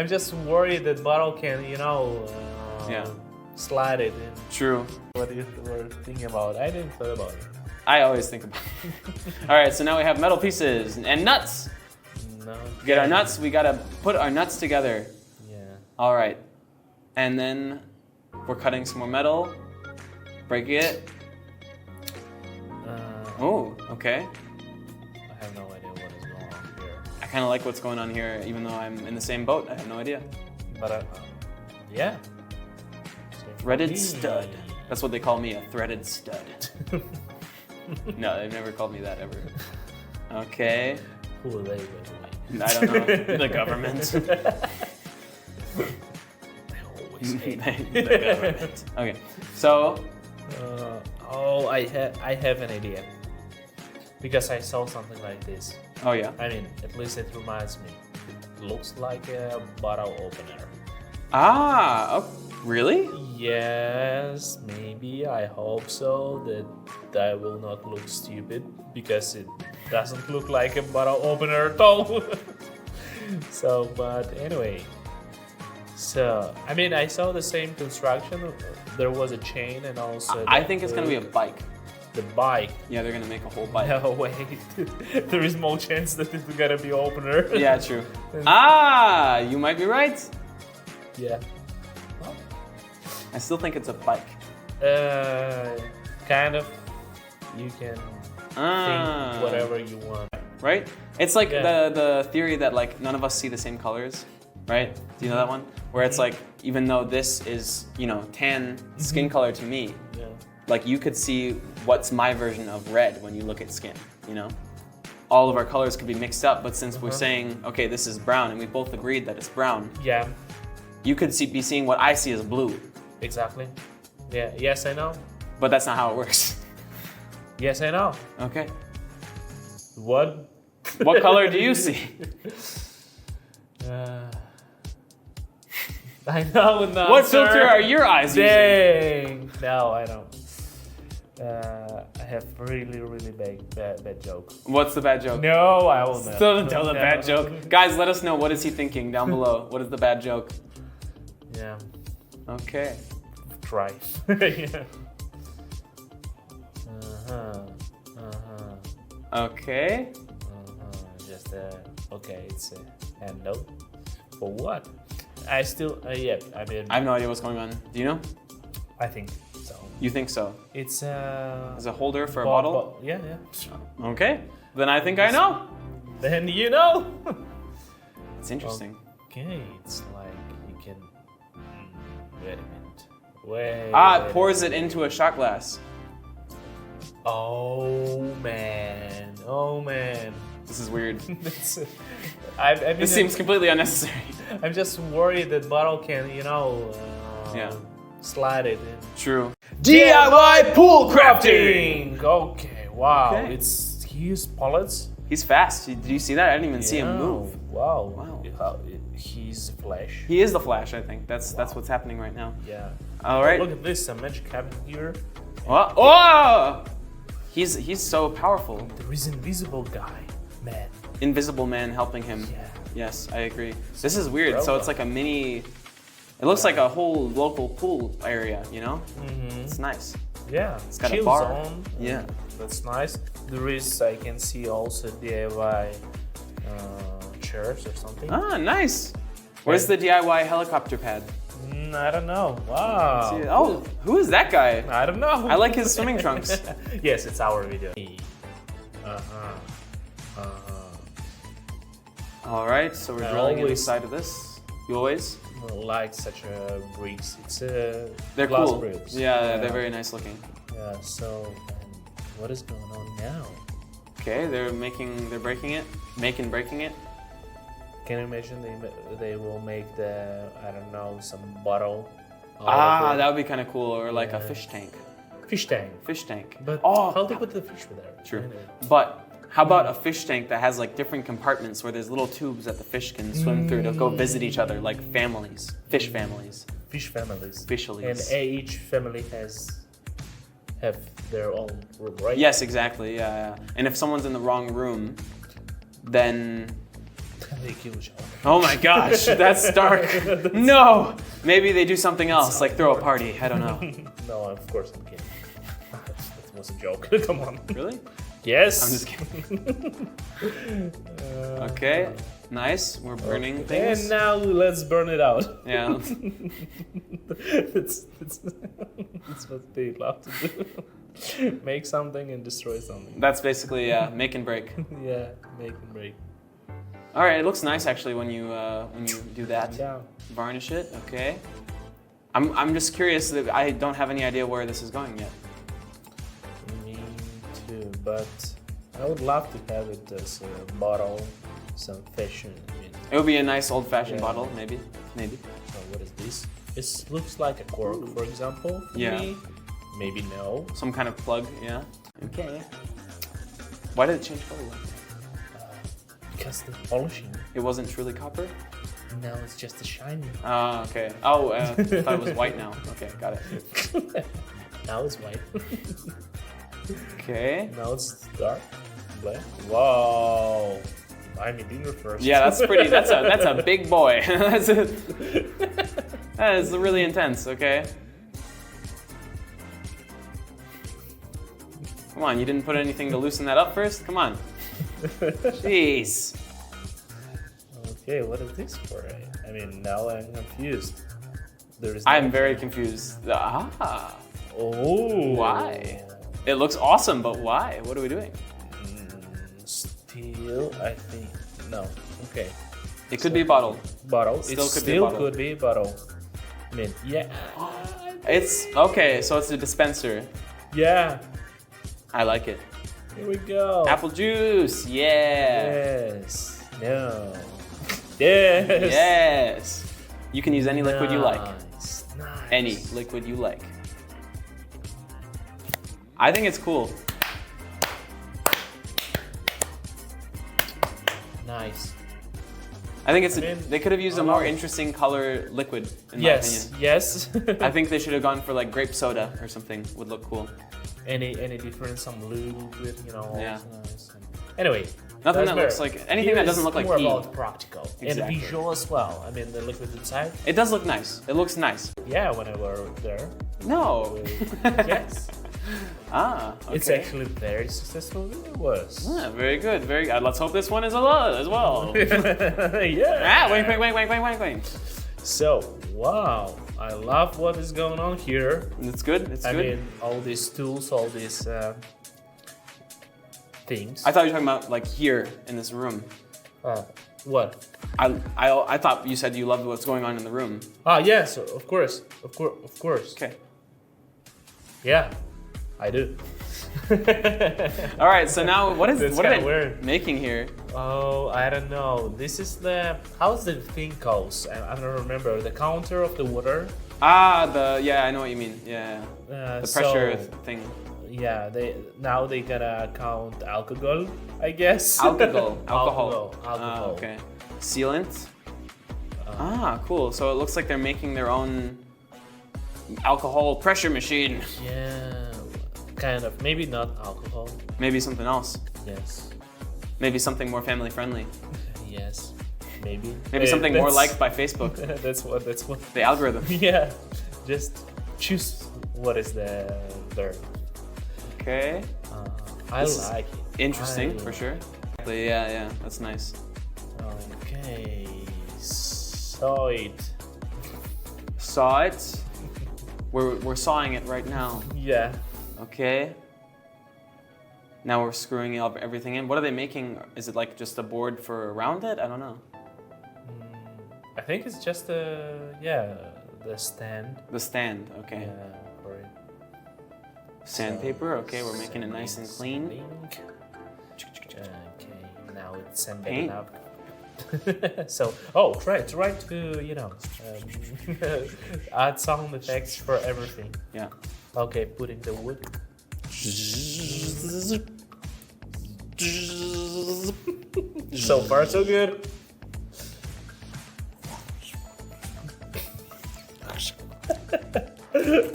I'm just worried that bottle can, slide it in. True. What you were thinking about? I didn't thought about it. I always think about it. All right, so now we have metal pieces and nuts. No. To get our nuts, we gotta put our nuts together. Yeah. All right, and then we're cutting some more metal, breaking it. Oh, okay. I have no idea what is going on here. I kind of like what's going on here, even though I'm in the same boat. I have no idea. But yeah. Threaded stud. That's what they call me, a threaded stud. No, they've never called me that ever. Okay. Who are they, by the way? I don't know. The government. I always hate The government. Okay, so. I have an idea. Because I saw something like this. Oh yeah. I mean, at least it reminds me. It looks like a bottle opener. Ah, oh, really? Yes, maybe. I hope so. That will not look stupid because it doesn't look like a bottle opener at all. So, but anyway. So, I mean, I saw the same construction. There was a chain and also. I think it's gonna be a bike. The bike. Yeah, they're gonna make a whole bike. No, wait. There is more chance that it's gonna be opener. Yeah, true. Ah, you might be right. Yeah. I still think it's a bike. Kind of. You can think whatever you want. Right? It's like Yeah. the theory that like none of us see the same colors, right? Do you know that one? Where it's like, even though this is, tan skin color to me, Yeah. like you could see what's my version of red when you look at skin, All of our colors could be mixed up, but since we're saying, okay, this is brown, and we both agreed that it's brown, Yeah. you could be seeing what I see as blue, Exactly. Yeah. Yes, I know. but that's not how it works. Yes, I know. Okay. What? What color do you see? I know. No, What filter are your eyes using? Dang. No, I don't. I have really, really bad joke. What's the bad joke? No, I will not. Still tell the No. bad joke. Guys, let us know, what is he thinking down below? What is the bad joke? Yeah. Okay. Try. Yeah. Okay. Just okay. It's a handle. For what? I still yeah. I mean, I have no idea what's going on. Do you know? I think so. You think so? It's As a holder for a bottle? Yeah, yeah. Okay. Then I think I know. Then you know. It's interesting. Okay, it's like you can. Wait a minute. Wait. It pours it into a shot glass. Oh man. Oh man. This is weird. I mean, This seems completely unnecessary. I'm just worried that bottle can, slide it in. True. DIY pool crafting! Okay, wow. Okay. He used pallets. He's fast. Did you see that? I didn't even see him move. Wow. Wow. He's Flash. He is the Flash, I think. That's what's happening right now. Yeah. All right. Look at this, a magic cabinet here. Oh! He's so powerful. There is invisible guy, man. Invisible man helping him. Yeah. Yes, I agree. This is weird. So it's like a mini. It looks like a whole local pool area. Mm-hmm. It's nice. Yeah. It's got a Chill bar. zone. Yeah. That's nice. There is, I can see also DIY chairs or something. Ah, nice. Where's the DIY helicopter pad? I don't know. Wow. See- Oh, who is that guy? I don't know. I like his swimming trunks. Yes, it's our video. All right, so we're I drilling always- inside of this. You always? Like such a bricks. It's They're glass cool. bricks. Yeah, they're very nice looking. Yeah. So, what is going on now? Okay, they're breaking it, breaking it. Can you imagine they will make some bottle? That would be kind of cool, or like a fish tank. Fish tank. Fish tank. But Oh, how they put the fish there? True. Anyway. But how about a fish tank that has like different compartments where there's little tubes that the fish can swim through to go visit each other, like families, fish families. Fish families. Fishalies. And each family have their own room, right? Yes, exactly. Yeah. And if someone's in the wrong room, then They kill each other. Oh my gosh, that's dark. No! Maybe they do something else, like throw a party. I don't know. No, of course I'm kidding. That was a joke. Come on. Really? Yes. I'm just kidding. Okay, nice. We're burning And things. now let's burn it out. Yeah. it's what they love to do. Make something and destroy something. That's basically, yeah, make and break. Yeah, make and break. All right, it looks nice actually when you do that. Yeah. Varnish it, okay. I'm just curious that I don't have any idea where this is going yet. Me too, but I would love to have it as a bottle, some fashion. I mean, It would be a nice old-fashioned Yeah. bottle, maybe. so what is this? It looks like a cork, for example. For Yeah. me. Maybe no. Some kind of plug, yeah. Okay. Why did it change color? Because the polishing. It wasn't truly copper? Now it's just a shiny. Ah, okay. Oh, I thought it was white now. Okay, got it. Now it's white. Okay. Now it's dark. Black. Wow. Buy me dinner first. Yeah, that's pretty. That's a big boy. That is really intense. Okay. Come on, you didn't put anything to loosen that up first? Come on. Jeez. Okay, what is this for? I mean, now I'm confused. There's. I'm very confused. Ah. Oh. Why? It looks awesome, but why? What are we doing? Still, I think. No. Okay. It could be a bottle. Bottle. Still It could be a still bottle. could be a bottle. I mean, yeah. It's okay, so it's a dispenser. Yeah. I like it. Here we go. Apple juice, yeah. Yes. No. Yes. Yes. You can use any liquid you like. Nice. Nice. Any liquid you like. I think it's cool. Nice. I think it's I mean, they could have used a I more love it. interesting color liquid in Yes. my Yes. opinion. I think they should have gone for like grape soda or something. Would look cool. any difference? Some liquid, you know. Yeah. Nice. Anyway. Nothing that's that looks better. like anything Here that doesn't is look like more pee. about practical Exactly. and visual as well. I mean, the liquid inside. It does look nice. It looks nice. Yeah, when I were there. No. Yes. Ah. Okay. It's actually very successful. It was. Yeah, very good. Very good. Let's hope this one is a lot as well. Yeah. Ah, wink. So, wow, I love what is going on here. It's good. It's I good. mean, all these tools, all these things. I thought you were talking about like here in this room. What? I thought you said you loved what's going on in the room. Ah, yes, of course. Okay. Yeah, I do. All right. So now what That's are they kinda weird. making here? Oh, I don't know. This is how's the thing called? I don't remember. The counter of the water. Ah, I know what you mean. Yeah. The So, pressure thing. Yeah, they gonna count alcohol, I guess. Alcohol. Alcohol. Ah, okay. Sealant. Cool. So it looks like they're making their own alcohol pressure machine. Yeah, kind of. Maybe not alcohol. Maybe something else. Yes. Maybe something more family friendly. Yes. Maybe. Maybe something more liked by Facebook. That's what. The algorithm. Yeah. Just choose what is the verb. Okay. I This is like it. Interesting I for like sure. Yeah. That's nice. Okay. Saw it. Saw it. We're sawing it right now. Yeah. Okay. Now we're screwing everything in. What are they making? Is it like just a board for around it? I don't know. I think it's just the stand. The stand. Okay. Yeah, for it. Sandpaper. Okay, we're making it nice and clean. Okay, now it's sanded Paint. up. So, try to add sound effects for everything. Yeah. Okay, putting the wood. So far, so good.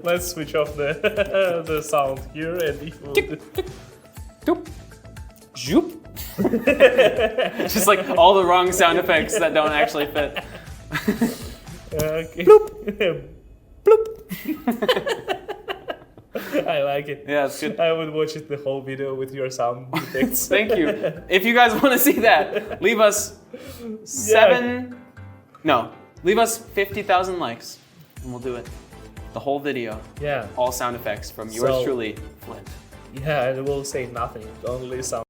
Let's switch off the sound here and Doop. Zoop. Just like all the wrong sound effects that don't actually fit. Okay. Bloop. Bloop. I like it. Yeah, it's good. I would watch it the whole video with your sound effects. Thank you. If you guys want to see that, leave us leave us 50,000 likes, and we'll do it. The whole video, Yeah. all sound effects from yours So- truly, Flint. Yeah, and we'll say nothing, only sound.